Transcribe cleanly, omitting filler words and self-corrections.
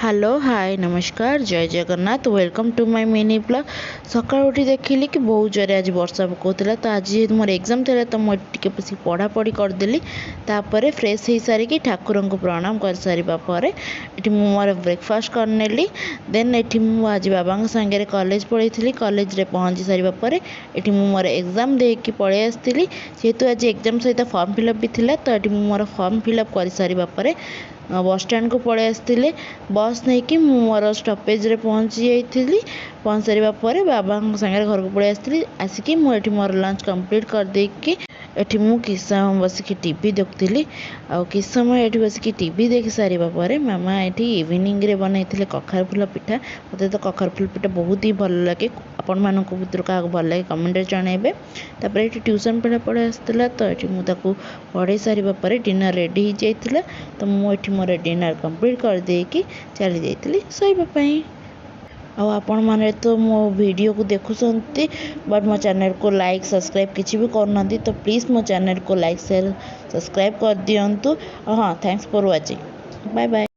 Hello hi नमस्कार जय Jagannath welcome to my mini blog. सकाळ उठी देखिली कि बहुत जोरे आज वर्षा पकाउला तो आज जेहेतु मोर एग्जाम था तो मुझे बस पढ़ापढ़ी करदेली। तापर फ्रेश हो सारिकी ठाकुर को प्रणाम कर सारिबा परे एठी मोर ब्रेकफास्ट करनेली। देन एठी आज बाबा सांगे कॉलेज पढ़ी कॉलेज रे पहुँची सारिबा परे एठी मोर एग्जाम देकी पळै आस्तिली। जेहेतु आज एग्जाम सहित फॉर्म फिलअप भी थिला तो एठी मोर फॉर्म फिलअप कर सारिबा परे बस स्टैंड को पळै आस्तिले। बस नहीं कि मोर स्टपेज रे पहुँची जाइली। पहुँच सारा पर बाबा सागर घर को पळै आसिली। आसिकी मुझे मोर लंच कंप्लीट कर देकी एठी मु किस समय बसिकी टीवी देखुली। आउ किस समय एठी बसिकी टीवी देख सारिबा परे मामा एठी इवनिंग रे बनैथिले कखार फुल पिठा। मते तो कखार फुल पिठा बहुत ही भल लगे। आपण मानक भितर का भल लगे कमेंट रे जणाइबे। तापर एठी ट्यूशन पढ़ा पढ़े आसला तो एठी मु ताकू पढ़े सारिबा परे डिनर रेडी हो जाइतिला। तो मु एठी मोर डिनर कंप्लीट कर देकी चली जाइतिली सोइबा पई। आपण मैंने तो मो वीडियो को देखुंत बट मो चैनल को लाइक सब्सक्राइब किसी भी करना तो प्लीज़ मो चैनल को लाइक शेयर सब्सक्राइब कर दिंतु। हाँ thanks for watching bye bye.